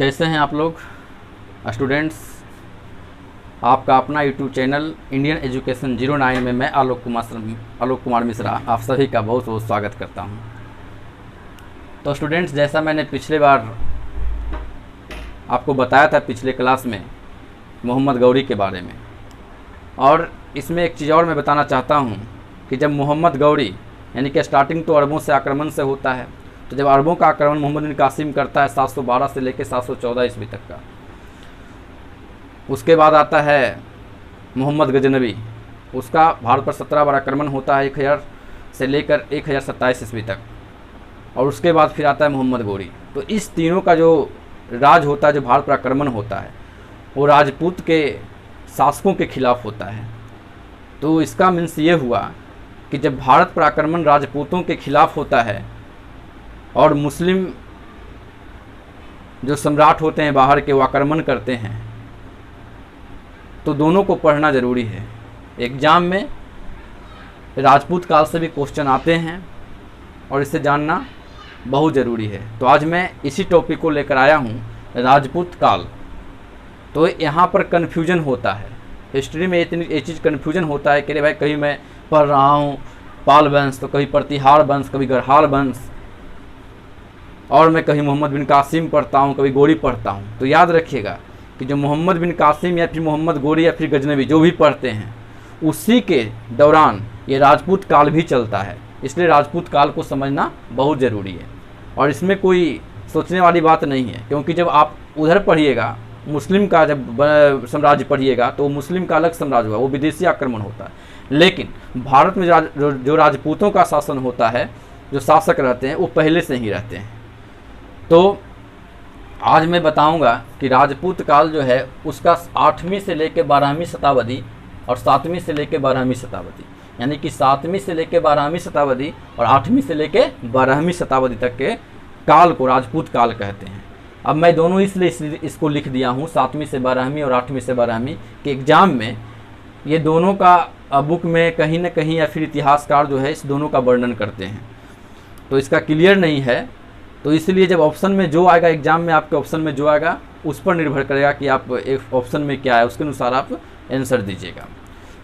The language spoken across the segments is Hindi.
कैसे हैं आप लोग स्टूडेंट्स। आपका अपना यूट्यूब चैनल इंडियन एजुकेशन 09 में मैं आलोक कुमार मिश्रा आप सभी का बहुत बहुत स्वागत करता हूं। तो स्टूडेंट्स, जैसा मैंने पिछले बार आपको बताया था पिछले क्लास में मोहम्मद गौरी के बारे में, और इसमें एक चीज़ और मैं बताना चाहता हूं कि जब मोहम्मद गौरी यानी कि स्टार्टिंग तो अरबों से आक्रमण से होता है, तो जब अरबों का आक्रमण मोहम्मद बिन कासिम करता है 712 से लेकर 714 ईस्वी तक का, उसके बाद आता है मोहम्मद गजनवी, उसका भारत पर 17 बार आक्रमण होता है 1000 से लेकर 1027 ईस्वी तक, और उसके बाद फिर आता है मोहम्मद गौरी। तो इस तीनों का जो राज होता है, जो भारत पर आक्रमण होता है, वो राजपूत के शासकों के खिलाफ होता है। तो इसका मीन्स ये हुआ कि जब भारत पर आक्रमण राजपूतों के खिलाफ होता है और मुस्लिम जो सम्राट होते हैं बाहर के, वो आक्रमण करते हैं, तो दोनों को पढ़ना ज़रूरी है। एग्ज़ाम में राजपूत काल से भी क्वेश्चन आते हैं और इसे जानना बहुत ज़रूरी है। तो आज मैं इसी टॉपिक को लेकर आया हूँ, राजपूत काल। तो यहाँ पर कन्फ्यूजन होता है, हिस्ट्री में ये चीज़ कन्फ्यूजन होता है कि अरे भाई कहीं मैं पढ़ रहा हूँ पाल वंश, तो कभी प्रतिहार वंश, कभी गढ़हाल वंश, और मैं कहीं मोहम्मद बिन कासिम पढ़ता हूँ, कभी गौरी पढ़ता हूँ। तो याद रखिएगा कि जो मोहम्मद बिन कासिम या फिर मोहम्मद गौरी या फिर गजनवी जो भी पढ़ते हैं, उसी के दौरान ये राजपूत काल भी चलता है। इसलिए राजपूत काल को समझना बहुत ज़रूरी है, और इसमें कोई सोचने वाली बात नहीं है, क्योंकि जब आप उधर पढ़िएगा मुस्लिम का जब साम्राज्य पढ़िएगा, तो मुस्लिम का अलग साम्राज्य हुआ, वो विदेशी आक्रमण होता है। लेकिन भारत में जो राजपूतों का शासन होता है, जो शासक रहते हैं, वो पहले से ही रहते हैं। तो आज मैं बताऊंगा कि राजपूत काल जो है उसका 8वीं से लेकर 12वीं शताब्दी और 7वीं से लेकर 12वीं शताब्दी, यानी कि 7वीं से लेकर 12वीं शताब्दी और 8वीं से लेकर 12वीं शताब्दी तक के काल को राजपूत काल कहते हैं। अब मैं दोनों इसलिए इसको लिख दिया हूँ 7वीं से 12वीं और 8वीं से 12वीं के एग्ज़ाम में ये दोनों का बुक में कहीं ना कहीं या फिर इतिहासकार जो है इस दोनों का वर्णन करते हैं। तो इसका क्लियर नहीं है, तो इसलिए जब ऑप्शन में जो आएगा, एग्जाम में आपके ऑप्शन में जो आएगा, उस पर निर्भर करेगा कि आप एक ऑप्शन में क्या है, उसके अनुसार आप आंसर दीजिएगा।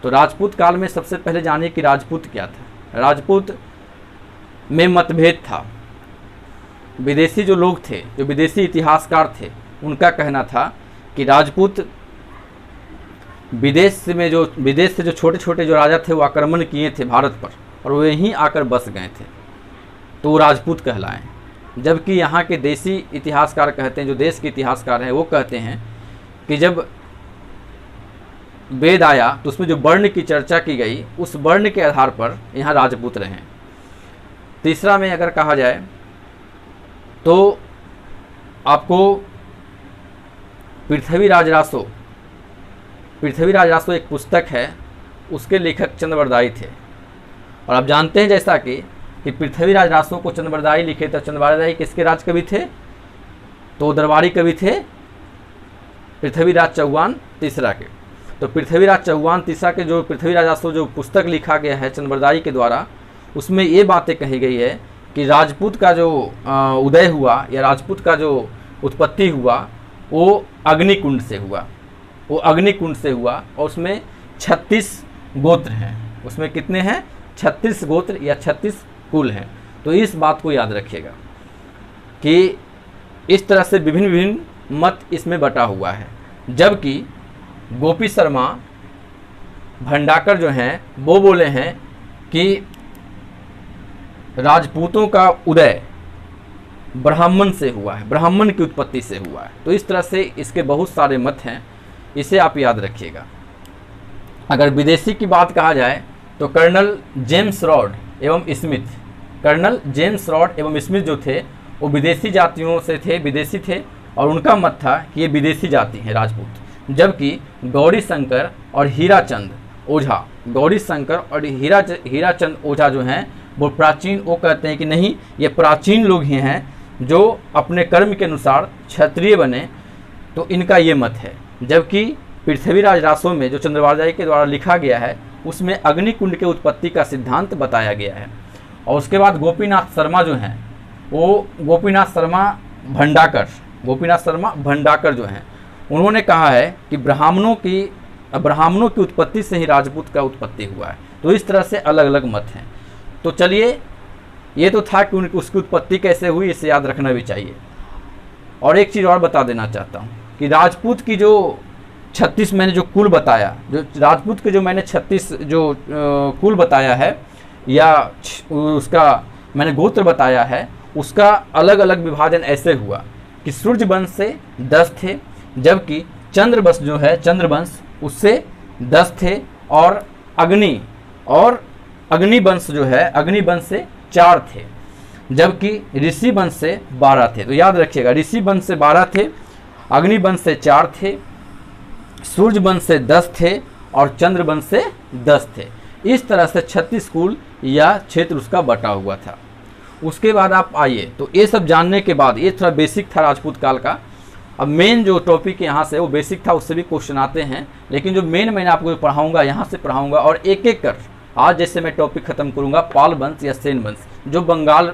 तो राजपूत काल में सबसे पहले जानिए कि राजपूत क्या था। राजपूत में मतभेद था। विदेशी जो लोग थे, जो विदेशी इतिहासकार थे, उनका कहना था कि राजपूत विदेश से जो छोटे छोटे जो राजा थे वो आक्रमण किए थे भारत पर, और वो यहीं आकर बस गए थे, तो वो राजपूत कहलाएं। जबकि यहाँ के देसी इतिहासकार कहते हैं, जो देश के इतिहासकार हैं, वो कहते हैं कि जब वेद आया तो उसमें जो वर्ण की चर्चा की गई, उस वर्ण के आधार पर यहाँ राजपूत रहे। तीसरा में अगर कहा जाए तो आपको पृथ्वीराज रासो एक पुस्तक है, उसके लेखक चंद्रवरदायी थे। और आप जानते हैं जैसा कि पृथ्वीराज रासो को चंद्रवरदायी लिखे, तो चंद्रवरदायी किसके राज कवि थे? तो दरबारी कवि थे पृथ्वीराज चौहान तीसरा के। तो पृथ्वीराज चौहान तीसरा के जो पृथ्वीराज रासो जो पुस्तक लिखा गया है चंद्रवरदायी के द्वारा, उसमें ये बातें कही गई है कि राजपूत का जो उदय हुआ या राजपूत का जो उत्पत्ति हुआ वो अग्निकुंड से हुआ, और उसमें 36 गोत्र हैं। उसमें कितने हैं? 36 गोत्र या 36 कुल हैं। तो इस बात को याद रखिएगा कि इस तरह से विभिन्न मत इसमें बटा हुआ है। जबकि गोपी शर्मा भंडाकर जो हैं वो बोले हैं कि राजपूतों का उदय ब्राह्मण से हुआ है, ब्राह्मण की उत्पत्ति से हुआ है। तो इस तरह से इसके बहुत सारे मत हैं, इसे आप याद रखिएगा। अगर विदेशी की बात कहा जाए तो कर्नल जेम्स रॉड एवं स्मिथ जो थे वो विदेशी जातियों से थे, विदेशी थे, और उनका मत था कि ये विदेशी जाति हैं राजपूत। जबकि गौरीशंकर और हीराचंद ओझा जो हैं वो प्राचीन, वो कहते हैं कि नहीं, ये प्राचीन लोग ही हैं जो अपने कर्म के अनुसार क्षत्रिय बने। तो इनका ये मत है। जबकि पृथ्वीराज रासो में जो चंद्रवरदायी के द्वारा लिखा गया है, उसमें अग्निकुंड के उत्पत्ति का सिद्धांत बताया गया है। और उसके बाद गोपीनाथ शर्मा जो हैं, वो गोपीनाथ शर्मा भंडाकर गोपीनाथ शर्मा भंडाकर जो हैं, उन्होंने कहा है कि ब्राह्मणों की उत्पत्ति से ही राजपूत का उत्पत्ति हुआ है। तो इस तरह से अलग अलग मत हैं। तो चलिए, ये तो था कि उसकी उत्पत्ति कैसे हुई, इसे याद रखना भी चाहिए। और एक चीज़ और बता देना चाहता हूँ कि राजपूत की जो 36 मैंने जो कुल बताया, जो राजपूत के जो मैंने 36 जो कुल बताया है या उसका मैंने गोत्र बताया है, उसका अलग अलग विभाजन ऐसे हुआ कि सूर्यवंश से 10 थे, जबकि चंद्रवंश जो है, चंद्रवंश उससे 10 थे, और अग्निवंश जो है, अग्निवंश से 4 थे, जबकि ऋषि वंश से 12 थे। तो याद रखिएगा, ऋषि वंश से 12 थे, अग्निवंश से 4 थे, सूर्य वंश से 10 थे और चंद्र वंश से 10 थे। इस तरह से 36 कुल या क्षेत्र उसका बटा हुआ था। उसके बाद आप आइए, तो ये सब जानने के बाद, ये थोड़ा बेसिक था राजपूत काल का। अब मेन जो टॉपिक यहाँ से वो बेसिक था, उससे भी क्वेश्चन आते हैं, लेकिन जो मेन मैंने आपको पढ़ाऊंगा यहाँ से पढ़ाऊंगा, और एक एक कर आज जैसे मैं टॉपिक खत्म करूँगा पाल वंश या सेन वंश जो बंगाल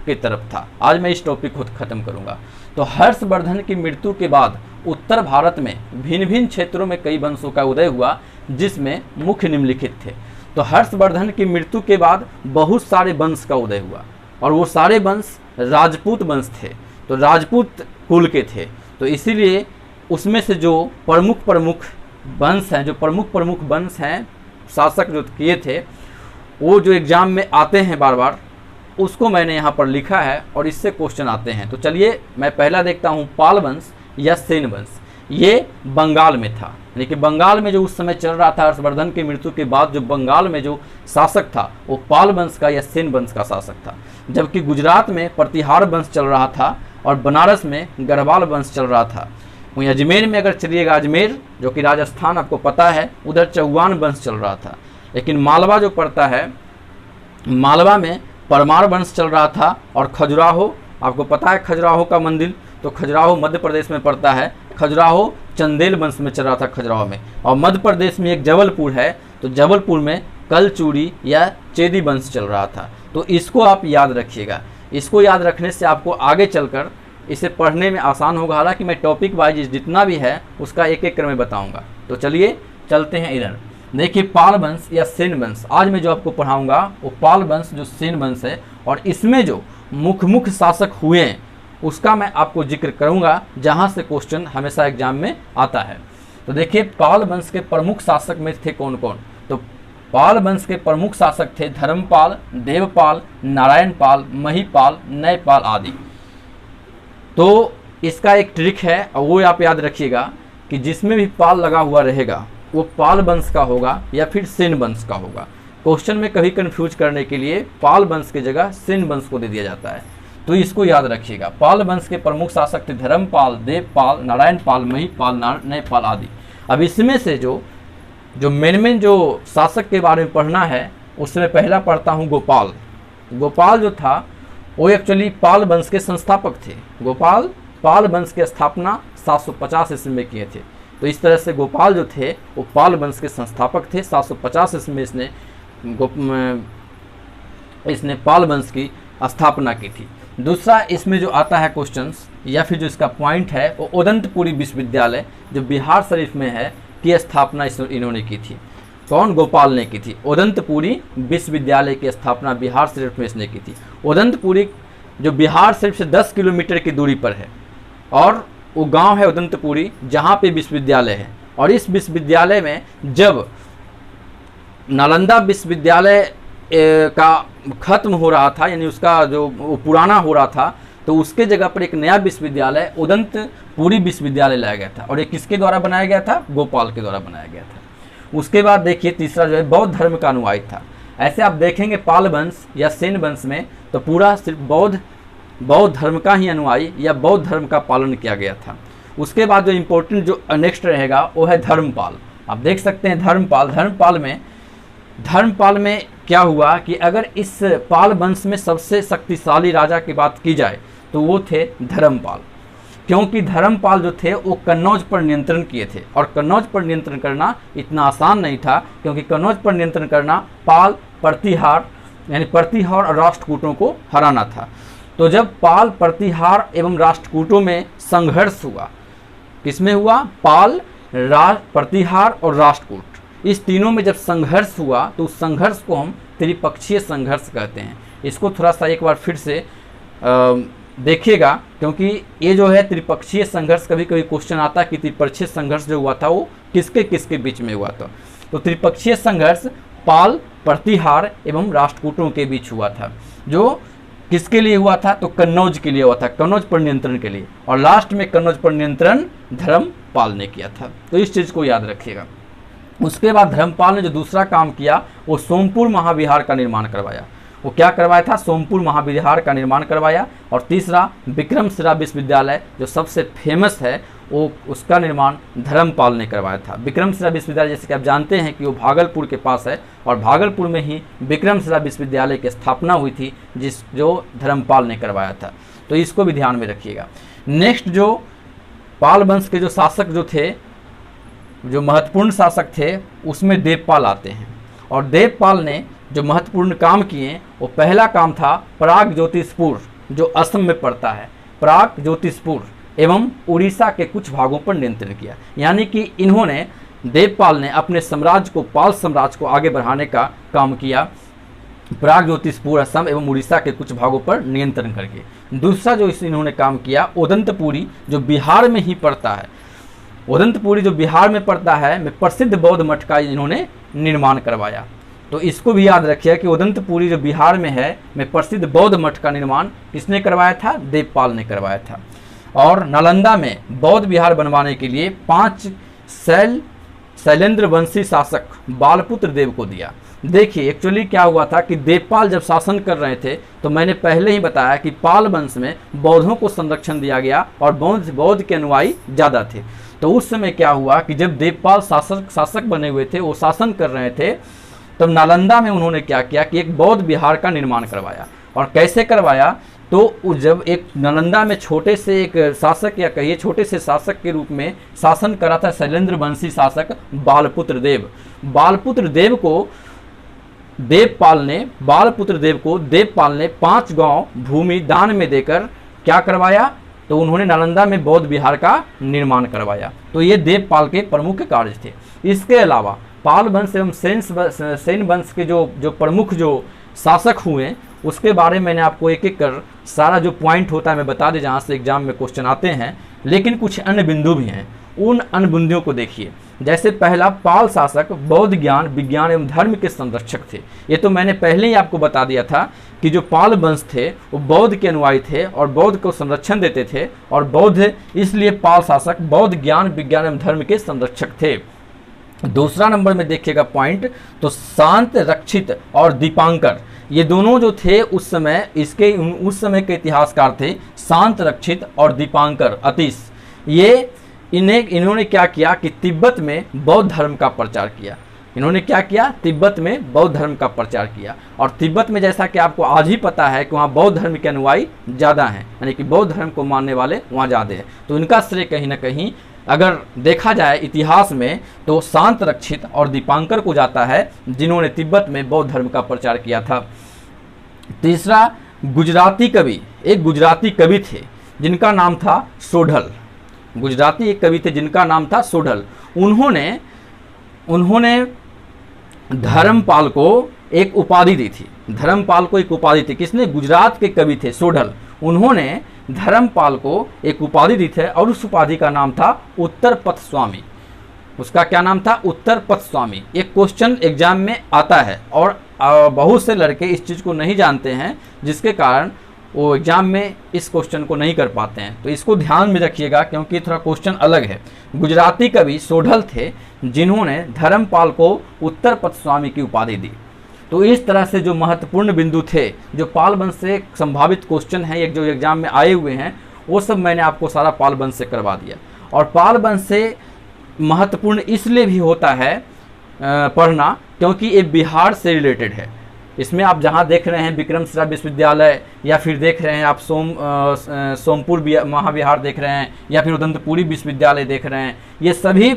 की तरफ था, आज मैं इस टॉपिक को खत्म करूँगा। तो हर्षवर्धन की मृत्यु के बाद उत्तर भारत में भिन्न भिन्न क्षेत्रों में कई वंशों का उदय हुआ, जिसमें मुख्य निम्नलिखित थे। तो हर्षवर्धन की मृत्यु के बाद बहुत सारे वंश का उदय हुआ, और वो सारे वंश राजपूत वंश थे, तो राजपूत कुल के थे। तो इसीलिए उसमें से जो प्रमुख वंश हैं, जो प्रमुख वंश हैं, शासक जो किए थे, वो जो एग्जाम में आते हैं बार बार, उसको मैंने यहाँ पर लिखा है और इससे क्वेश्चन आते हैं। तो चलिए, मैं पहला देखता हूँ पाल वंश या सेन वंश। ये बंगाल में था, यानी कि बंगाल में जो उस समय चल रहा था, हर्षवर्धन की मृत्यु के बाद जो बंगाल में जो शासक था वो पाल वंश का या सेन वंश का शासक था, जबकि गुजरात में प्रतिहार वंश चल रहा था और बनारस में गढ़वाल वंश चल रहा था। वहीं अजमेर में अगर चलिएगा, अजमेर जो कि राजस्थान आपको पता है, उधर चौहान वंश चल रहा था। लेकिन मालवा जो पड़ता है, मालवा में परमार वंश चल रहा था, और खजुराहो आपको पता है, खजुराहो का मंदिर, तो खजुराहो मध्य प्रदेश में पड़ता है। खजुराहो चंदेल वंश में चल रहा था खजुराहो में। और मध्य प्रदेश में एक जबलपुर है, तो जबलपुर में कलचूड़ी या चेदी वंश चल रहा था। तो इसको आप याद रखिएगा। इसको याद रखने से आपको आगे चलकर इसे पढ़ने में आसान होगा। हालांकि मैं टॉपिक वाइज जितना भी है उसका एक एक कर मैं बताऊंगा। तो चलिए चलते हैं इधर। देखिए, पाल वंश या सेन वंश, आज मैं जो आपको पढ़ाऊंगा वो पाल वंश जो सेन वंश है, और इसमें जो मुख्य शासक हुए हैं उसका मैं आपको जिक्र करूंगा, जहां से क्वेश्चन हमेशा एग्जाम में आता है। तो देखिए, पाल वंश के प्रमुख शासक में थे कौन कौन। तो पाल वंश के प्रमुख शासक थे धर्मपाल, देवपाल, नारायणपाल, महिपाल, नयपाल आदि। तो इसका एक ट्रिक है, और वो आप याद रखिएगा कि जिसमें भी पाल लगा हुआ रहेगा वो पाल वंश का होगा या फिर सेन वंश का होगा। क्वेश्चन में कभी कंफ्यूज करने के लिए पाल वंश की जगह सेन वंश को दे दिया जाता है, तो इसको याद रखिएगा। पाल वंश के प्रमुख शासक थे धर्मपाल, देवपाल, नारायणपाल, महिपाल, नयपाल आदि। अब इसमें से जो मेन जो शासक के बारे में पढ़ना है, उसमें पहला पढ़ता हूँ गोपाल। गोपाल जो था वो एक्चुअली पाल वंश के संस्थापक थे। गोपाल पाल वंश की स्थापना 750 ईस्वी में किए थे। तो इस तरह से गोपाल जो थे वो पाल वंश के संस्थापक थे। 750 ईस्वी में इसने पाल वंश की स्थापना की थी। दूसरा इसमें जो आता है क्वेश्चंस या फिर जो इसका पॉइंट है, वो उदंतपुरी विश्वविद्यालय जो बिहार शरीफ में है की स्थापना इन्होंने की थी। कौन? गोपाल ने की थी। उदंतपुरी विश्वविद्यालय की स्थापना बिहार शरीफ में इसने की थी। उदंतपुरी जो बिहार शरीफ से 10 किलोमीटर की दूरी पर है, और वो गांव है उदंतपुरी जहाँ पे विश्वविद्यालय है। और इस विश्वविद्यालय में जब नालंदा विश्वविद्यालय का खत्म हो रहा था, यानी उसका जो पुराना हो रहा था, तो उसके जगह पर एक नया विश्वविद्यालय उदंतपुरी विश्वविद्यालय लाया गया था। और ये किसके द्वारा बनाया गया था? गोपाल के द्वारा बनाया गया था। उसके बाद देखिए तीसरा जो है बौद्ध धर्म का अनुयायी था। ऐसे आप देखेंगे पाल वंश या सेन वंश में तो पूरा सिर्फ बौद्ध धर्म का ही अनुयायी या बौद्ध धर्म का पालन किया गया था। उसके बाद जो इम्पोर्टेंट जो नेक्स्ट रहेगा वो है धर्मपाल। आप देख सकते हैं धर्मपाल में क्या हुआ कि अगर इस पाल वंश में सबसे शक्तिशाली राजा की बात की जाए तो वो थे धर्मपाल, क्योंकि धर्मपाल जो थे वो कन्नौज पर नियंत्रण किए थे। और कन्नौज पर नियंत्रण करना इतना आसान नहीं था, क्योंकि कन्नौज पर नियंत्रण करना पाल प्रतिहार यानी प्रतिहार और राष्ट्रकूटों को हराना था। तो जब पाल, प्रतिहार एवं राष्ट्रकूटों में संघर्ष हुआ, किसमें हुआ? पाल, प्रतिहार और राष्ट्रकूट, इस तीनों में जब संघर्ष हुआ तो उस संघर्ष को हम त्रिपक्षीय संघर्ष कहते हैं। इसको थोड़ा सा एक बार फिर से देखिएगा, क्योंकि ये जो है त्रिपक्षीय संघर्ष, कभी कभी क्वेश्चन आता है कि त्रिपक्षीय संघर्ष जो हुआ था वो किसके किसके बीच में हुआ था। तो त्रिपक्षीय संघर्ष पाल, प्रतिहार एवं राष्ट्रकूटों के बीच हुआ था। जो किसके लिए हुआ था? तो कन्नौज के लिए हुआ था, कन्नौज पर नियंत्रण के लिए, और लास्ट में कन्नौज पर नियंत्रण धर्मपाल ने किया था। तो इस चीज़ को याद रखिएगा। उसके बाद धर्मपाल ने जो दूसरा काम किया वो सोमपुर महाविहार का निर्माण करवाया। वो क्या करवाया था? सोमपुर महाविहार का निर्माण करवाया। और तीसरा विक्रमशिला विश्वविद्यालय जो सबसे फेमस है वो उसका निर्माण धर्मपाल ने करवाया था। विक्रमशिला विश्वविद्यालय जैसे कि आप जानते हैं कि वो भागलपुर के पास है, और भागलपुर में ही विक्रमशिला विश्वविद्यालय की स्थापना हुई थी जो धर्मपाल ने करवाया था। तो इसको भी ध्यान में रखिएगा। नेक्स्ट, जो पाल वंश के जो शासक जो थे, जो महत्वपूर्ण शासक थे, उसमें देवपाल आते हैं। और देवपाल ने जो महत्वपूर्ण काम किए, वो पहला काम था प्रागज्योतिषपुर, जो असम में पड़ता है, प्रागज्योतिषपुर एवं उड़ीसा के कुछ भागों पर नियंत्रण किया। यानी कि इन्होंने, देवपाल ने अपने साम्राज्य को, पाल साम्राज्य को आगे बढ़ाने का काम किया, प्रागज्योतिषपुर, असम एवं उड़ीसा के कुछ भागों पर नियंत्रण करके। दूसरा जो इन्होंने काम किया, उदंतपुरी जो बिहार में ही पड़ता है, उदंतपुरी जो बिहार में पड़ता है, में प्रसिद्ध बौद्ध मठ का इन्होंने निर्माण करवाया। तो इसको भी याद रखिए कि उदंतपुरी जो बिहार में है, में प्रसिद्ध बौद्ध मठ का निर्माण किसने करवाया था? देवपाल ने करवाया था। और नालंदा में बौद्ध विहार बनवाने के लिए 5 शैलेंद्र वंशी शासक बालपुत्र देव को दिया। देखिए एक्चुअली क्या हुआ था कि देवपाल जब शासन कर रहे थे, तो मैंने पहले ही बताया कि पाल वंश में बौद्धों को संरक्षण दिया गया और बौद्ध के अनुयायी ज़्यादा थे। तो उस समय क्या हुआ कि जब देवपाल शासक बने हुए थे, वो शासन कर रहे थे, तब नालंदा में उन्होंने क्या किया कि एक बौद्ध विहार का निर्माण करवाया। और कैसे करवाया? तो जब एक नालंदा में छोटे से एक शासक, या कहिए छोटे से शासक के रूप में शासन करा था शैलेंद्र वंशी शासक बालपुत्र देव। बालपुत्र देव को देवपाल ने 5 गांव भूमि दान में देकर क्या करवाया? तो उन्होंने नालंदा में बौद्ध विहार का निर्माण करवाया। तो ये देवपाल के प्रमुख कार्य थे। इसके अलावा पाल वंश एवं सेन वंश के जो प्रमुख जो शासक हुए, उसके बारे में मैंने आपको एक एक कर सारा जो पॉइंट होता है मैं बता दें, जहाँ से एग्जाम में क्वेश्चन आते हैं। लेकिन कुछ अन्य बिंदु भी हैं, उन अन्य बिंदुओं को देखिए। जैसे पहला, पाल शासक बौद्ध ज्ञान, विज्ञान एवं धर्म के संरक्षक थे। ये तो मैंने पहले ही आपको बता दिया था कि जो पाल वंश थे वो बौद्ध के अनुयायी थे और बौद्ध को संरक्षण देते थे, और बौद्ध, इसलिए पाल शासक बौद्ध ज्ञान, विज्ञान एवं धर्म के संरक्षक थे। दूसरा नंबर में देखिएगा पॉइंट, तो शांत रक्षित और दीपांकर, ये दोनों जो थे उस समय के इतिहासकार थे, शांत रक्षित और दीपांकर अतीश। ये इन्होंने क्या किया कि तिब्बत में बौद्ध धर्म का प्रचार किया। इन्होंने क्या किया? तिब्बत में बौद्ध धर्म का प्रचार किया। और तिब्बत में जैसा कि आपको आज ही पता है कि वहाँ बौद्ध धर्म के अनुयायी ज़्यादा हैं, यानी कि बौद्ध धर्म को मानने वाले वहाँ ज़्यादा हैं। तो इनका श्रेय कहीं ना कहीं अगर देखा जाए इतिहास में, तो शांत रक्षित और दीपांकर को जाता है, जिन्होंने तिब्बत में बौद्ध धर्म का प्रचार किया था। तीसरा, गुजराती कवि, एक गुजराती कवि थे जिनका नाम था सोढल। गुजराती एक कवि थे जिनका नाम था सोढल। उन्होंने धर्मपाल को एक उपाधि दी थी। धर्मपाल को एक उपाधि थी, किसने? गुजरात के कवि थे सोढल। उन्होंने धर्मपाल को एक उपाधि दी थी और उस उपाधि का नाम था उत्तर पथ स्वामी। उसका क्या नाम था? उत्तर पथ स्वामी। एक क्वेश्चन एग्जाम में आता है और बहुत से लड़के इस चीज़ को नहीं जानते हैं, जिसके कारण वो एग्जाम में इस क्वेश्चन को नहीं कर पाते हैं। तो इसको ध्यान में रखिएगा क्योंकि थोड़ा क्वेश्चन अलग है। गुजराती कवि सोढल थे जिन्होंने धर्मपाल को उत्तर पथ स्वामी की उपाधि दी। तो इस तरह से जो महत्वपूर्ण बिंदु थे, जो पाल वंश से संभावित क्वेश्चन हैं एक जो एग्जाम में आए हुए हैं, वो सब मैंने आपको सारा पाल वंश से करवा दिया। और पाल वंश से महत्वपूर्ण इसलिए भी होता है पढ़ना क्योंकि ये बिहार से रिलेटेड है। इसमें आप जहाँ देख रहे हैं विक्रमशिला विश्वविद्यालय, या फिर देख रहे हैं आप सोमपुर महाविहार देख रहे हैं, या फिर उदंतपुरी विश्वविद्यालय देख रहे हैं, ये सभी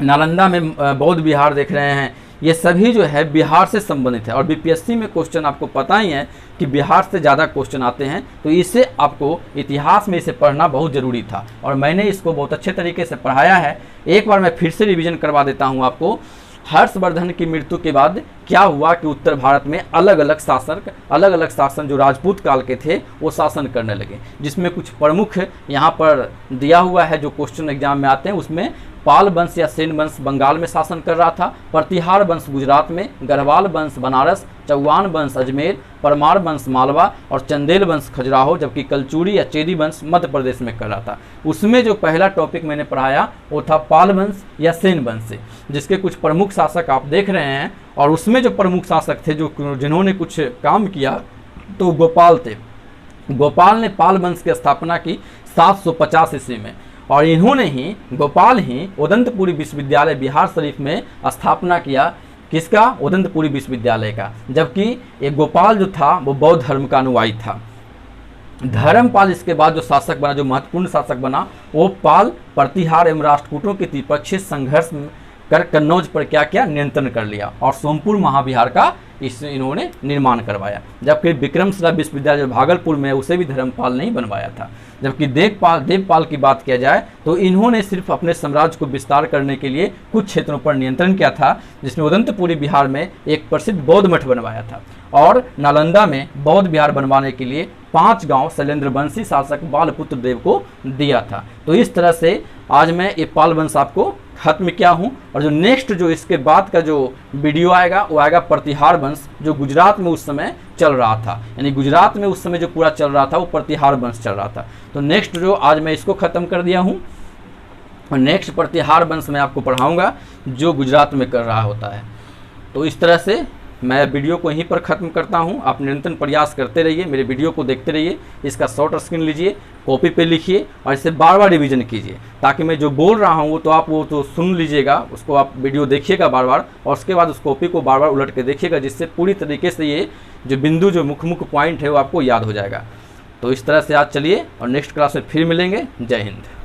नालंदा में बौद्ध विहार देख रहे हैं, ये सभी जो है बिहार से संबंधित है। और बीपीएससी में क्वेश्चन आपको पता ही है कि बिहार से ज़्यादा क्वेश्चन आते हैं, तो इसे आपको इतिहास में इसे पढ़ना बहुत ज़रूरी था और मैंने इसको बहुत अच्छे तरीके से पढ़ाया है। एक बार मैं फिर से रिवीजन करवा देता हूँ आपको। हर्षवर्धन की मृत्यु के बाद क्या हुआ कि उत्तर भारत में अलग अलग शासन जो राजपूत काल के थे वो शासन करने लगे, जिसमें कुछ प्रमुख यहाँ पर दिया हुआ है जो क्वेश्चन एग्जाम में आते हैं। उसमें पाल वंश या सेन वंश बंगाल में शासन कर रहा था, प्रतिहार वंश गुजरात में, गढ़वाल वंश बनारस, चौहान वंश अजमेर, परमार वंश मालवा और चंदेल वंश खजुराहो, जबकि कलचुरी या चेदी वंश मध्य प्रदेश में कर रहा था। उसमें जो पहला टॉपिक मैंने पढ़ाया वो था पाल वंश या सेन वंश से, जिसके कुछ प्रमुख शासक आप देख रहे हैं। और उसमें जो प्रमुख शासक थे जिन्होंने कुछ काम किया तो गोपाल थे। गोपाल ने पाल वंश की स्थापना की 750 ईस्वी में और इन्होंने ही गोपाल ही उदंतपुरी विश्वविद्यालय बिहार शरीफ में स्थापना किया। किसका? उदंतपुरी विश्वविद्यालय का। जबकि ये गोपाल जो था वो बौद्ध धर्म का अनुयायी था। धर्मपाल इसके बाद जो शासक बना, जो महत्वपूर्ण शासक बना, वो पाल प्रतिहार एवं राष्ट्रकूटों के त्रिपक्षीय संघर्ष कर कन्नौज पर क्या किया? नियंत्रण कर लिया और सोमपुर महाविहार का इन्होंने निर्माण करवाया। जबकि विक्रमशिला विश्वविद्यालय जो भागलपुर में है उसे भी धर्मपाल ने ही बनवाया था। जबकि देवपाल की बात किया जाए तो इन्होंने सिर्फ अपने साम्राज्य को विस्तार करने के लिए कुछ क्षेत्रों पर नियंत्रण किया था, जिसमें उदंतपुरी बिहार में एक प्रसिद्ध बौद्ध मठ बनवाया था और नालंदा में बौद्ध विहार बनवाने के लिए 5 गांव शैलेंद्र वंशी शासक बालपुत्र देव को दिया था। तो इस तरह से आज मैं ये पाल वंश आपको खत्म किया हूँ। और जो नेक्स्ट जो इसके बाद का जो वीडियो आएगा वो आएगा प्रतिहार वंश, जो गुजरात में उस समय चल रहा था। यानी गुजरात में उस समय जो पूरा चल रहा था वो प्रतिहार वंश चल रहा था। तो नेक्स्ट जो आज मैं इसको ख़त्म कर दिया हूँ और नेक्स्ट प्रतिहार वंश मैं आपको पढ़ाऊँगा जो गुजरात में कर रहा होता है। तो इस तरह से मैं वीडियो को यहीं पर ख़त्म करता हूं। आप निरंतर प्रयास करते रहिए, मेरे वीडियो को देखते रहिए, इसका शॉर्ट स्क्रीन लीजिए, कॉपी पे लिखिए और इसे बार बार रिवीजन कीजिए, ताकि मैं जो बोल रहा हूं वो तो आप वो तो सुन लीजिएगा, उसको आप वीडियो देखिएगा बार बार और उसके बाद उस कॉपी को बार बार उलट के देखिएगा, जिससे पूरी तरीके से ये जो बिंदु जो मुख्य पॉइंट है वो आपको याद हो जाएगा। तो इस तरह से आज चलिए और नेक्स्ट क्लास में फिर मिलेंगे। जय हिंद।